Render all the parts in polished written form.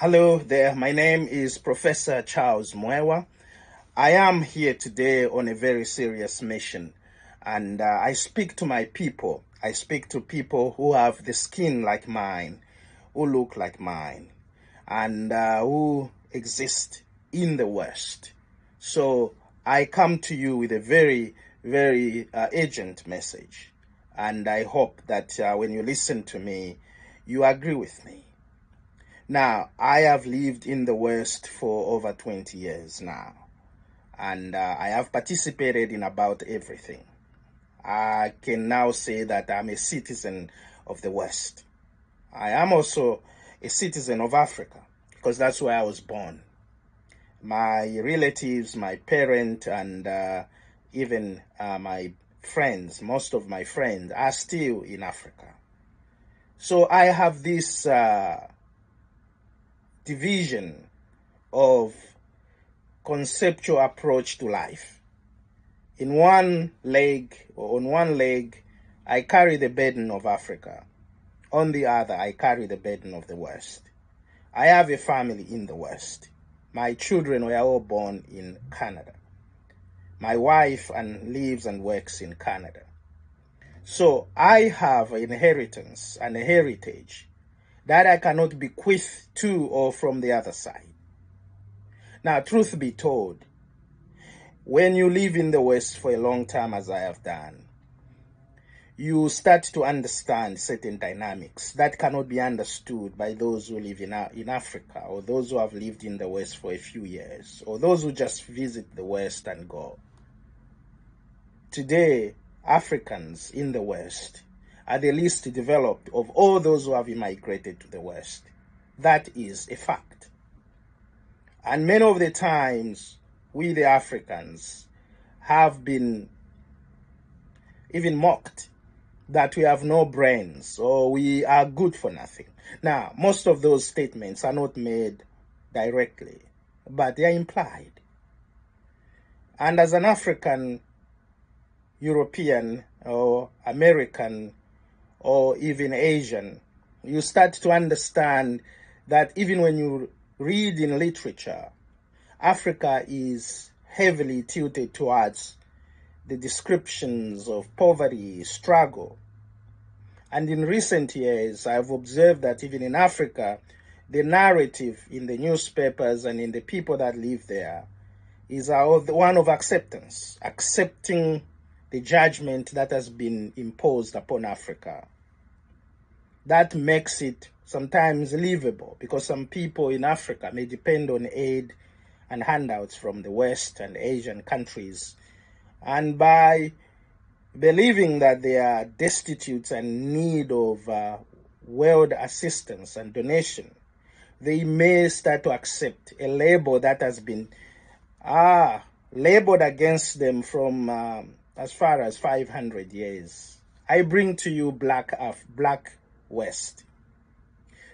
Hello there, my name is Professor Charles Mwewa. I am here today on a very serious mission, and I speak to my people. I speak to people who have the skin like mine, who look like mine, and who exist in the West. So I come to you with a very, very urgent message, and I hope that when you listen to me, you agree with me. Now, I have lived in the West for over 20 years now, and I have participated in about everything. I can now say that I'm a citizen of the West. I am also a citizen of Africa, because that's where I was born. My relatives, my parents, and even my friends, most of my friends are still in Africa. So I have this division of conceptual approach to life. On one leg, I carry the burden of Africa. On the other, I carry the burden of the West. I have a family in the West. My children were all born in Canada. My wife lives and works in Canada. So I have an inheritance and a heritage that I cannot bequeath to or from the other side. Now, truth be told, when you live in the West for a long time, as I have done, you start to understand certain dynamics that cannot be understood by those who live in Africa, or those who have lived in the West for a few years, or those who just visit the West and go. Today, Africans in the West are the least developed of all those who have immigrated to the West. That is a fact. And many of the times, we the Africans have been even mocked that we have no brains or we are good for nothing. Now, most of those statements are not made directly, but they are implied. And as an African, European, or American, or even Asian, you start to understand that even when you read in literature, Africa is heavily tilted towards the descriptions of poverty, struggle. And in recent years, I've observed that even in Africa, the narrative in the newspapers and in the people that live there is one of acceptance, accepting the judgment that has been imposed upon Africa. That makes it sometimes livable, because some people in Africa may depend on aid and handouts from the West and Asian countries. And by believing that they are destitute and in need of world assistance and donation, they may start to accept a label that has been labeled against them from as far as 500 years. I bring to you Black West.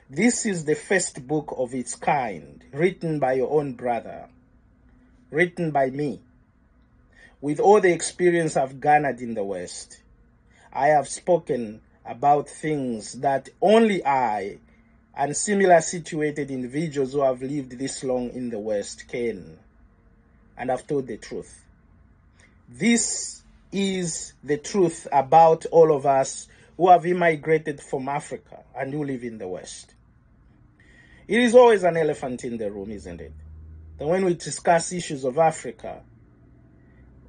This is the first book of its kind, written by your own brother, written by me. With all the experience I've garnered in the West, I have spoken about things that only I and similar situated individuals who have lived this long in the West can, and have told the truth. This is the truth about all of us who have immigrated from Africa and who live in the West. It is always an elephant in the room, isn't it? That when we discuss issues of Africa,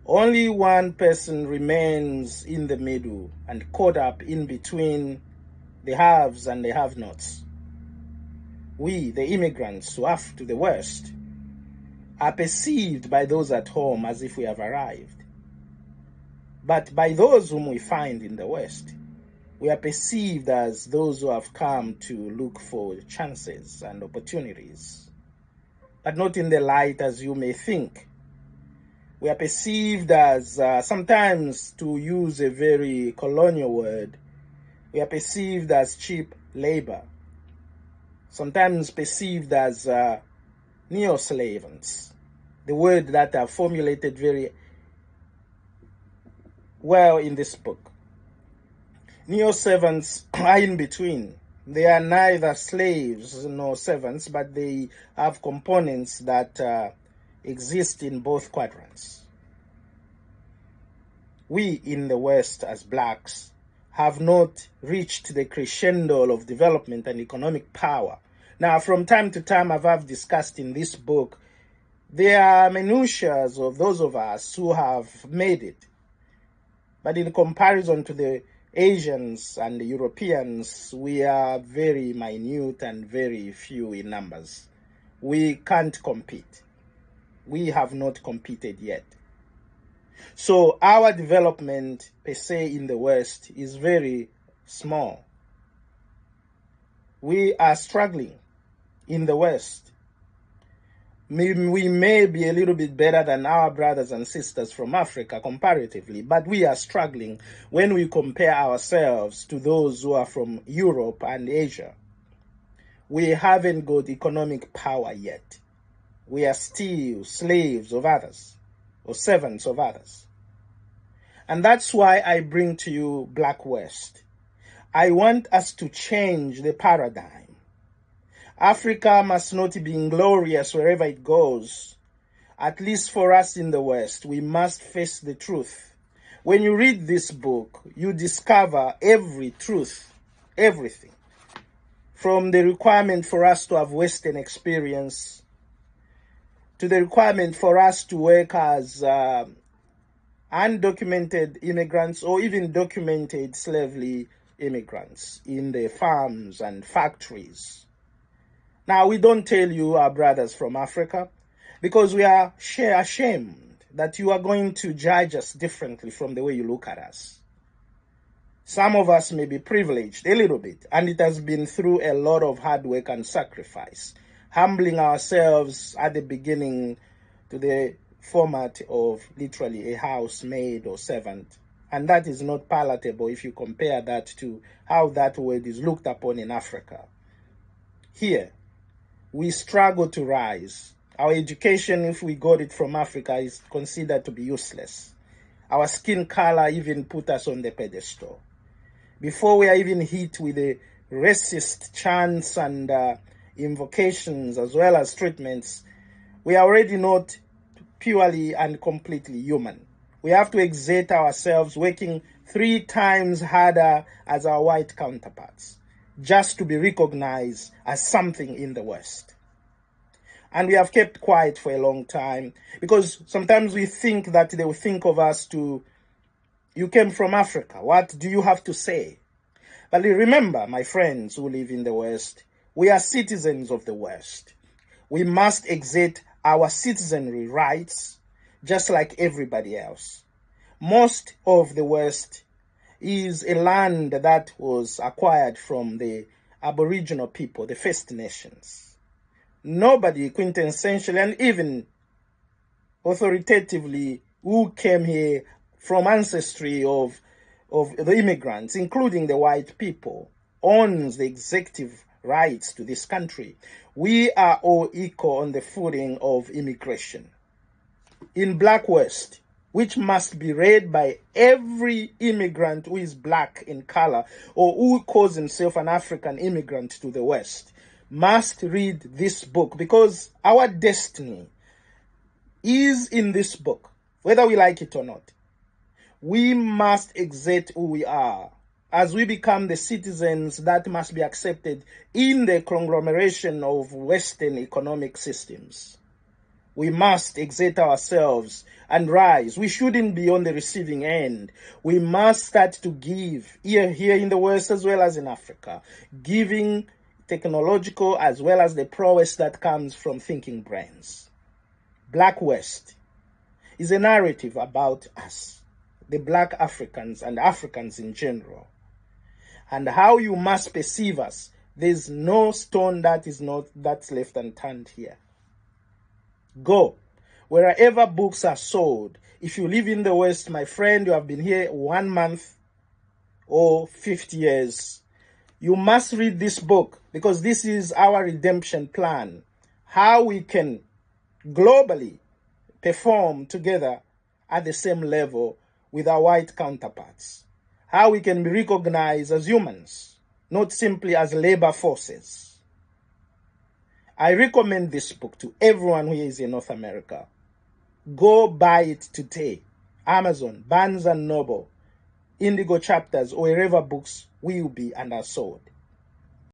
only one person remains in the middle and caught up in between the haves and the have-nots. We, the immigrants who have to the West, are perceived by those at home as if we have arrived. But by those whom we find in the West, we are perceived as those who have come to look for chances and opportunities, but not in the light as you may think. We are perceived as, sometimes to use a very colonial word, we are perceived as cheap labor, sometimes perceived as neo-slavers, the word that are formulated very well in this book. Neo-servants are in between They are neither slaves nor servants, but they have components that exist in both quadrants. We in the West, as blacks, have not reached the crescendo of development and economic power. Now, from time to time, I've discussed in this book, there are minutiae of those of us who have made it. But in comparison to the Asians and the Europeans, we are very minute and very few in numbers. We can't compete. We have not competed yet. So our development per se in the West is very small. We are struggling in the West. We may be a little bit better than our brothers and sisters from Africa comparatively, but we are struggling when we compare ourselves to those who are from Europe and Asia. We haven't got economic power yet. We are still slaves of others, or servants of others. And that's why I bring to you Black West. I want us to change the paradigm. Africa must not be inglorious wherever it goes. At least for us in the West, we must face the truth. When you read this book, you discover every truth, everything. From the requirement for us to have Western experience, to the requirement for us to work as undocumented immigrants or even documented slavery immigrants in the farms and factories. Now, we don't tell you, our brothers from Africa, because we are ashamed that you are going to judge us differently from the way you look at us. Some of us may be privileged a little bit, and it has been through a lot of hard work and sacrifice, humbling ourselves at the beginning to the format of literally a housemaid or servant. And that is not palatable if you compare that to how that word is looked upon in Africa. Here, we struggle to rise. Our education, if we got it from Africa, is considered to be useless. Our skin color even put us on the pedestal. Before we are even hit with the racist chants and invocations as well as treatments, we are already not purely and completely human. We have to exert ourselves working 3 times harder as our white counterparts, just to be recognized as something in the West. And we have kept quiet for a long time because sometimes we think that they will think of us to, you came from Africa, what do you have to say? But remember, my friends who live in the West, we are citizens of the West. We must exert our citizenry rights just like everybody else. Most of the West is a land that was acquired from the Aboriginal people, the First Nations. Nobody quintessentially and even authoritatively who came here from ancestry of the immigrants, including the white people, owns the executive rights to this country. We are all equal on the footing of immigration. In Black West, which must be read by every immigrant who is black in color or who calls himself an African immigrant to the West, must read this book because our destiny is in this book, whether we like it or not. We must exert who we are as we become the citizens that must be accepted in the conglomeration of Western economic systems. We must exert ourselves and rise. We shouldn't be on the receiving end. We must start to give here in the West as well as in Africa, giving technological as well as the prowess that comes from thinking brains. Black West is a narrative about us, the Black Africans and Africans in general, and how you must perceive us. There's no stone that's left unturned here. Go. Wherever books are sold, if you live in the West, my friend, you have been here 1 month or 50 years, you must read this book because this is our redemption plan. How we can globally perform together at the same level with our white counterparts. How we can be recognized as humans. not simply as labor forces. I recommend this book to everyone who is in North America. Go buy it today. Amazon, Barnes & Noble, Indigo Chapters, or wherever books will be and are sold.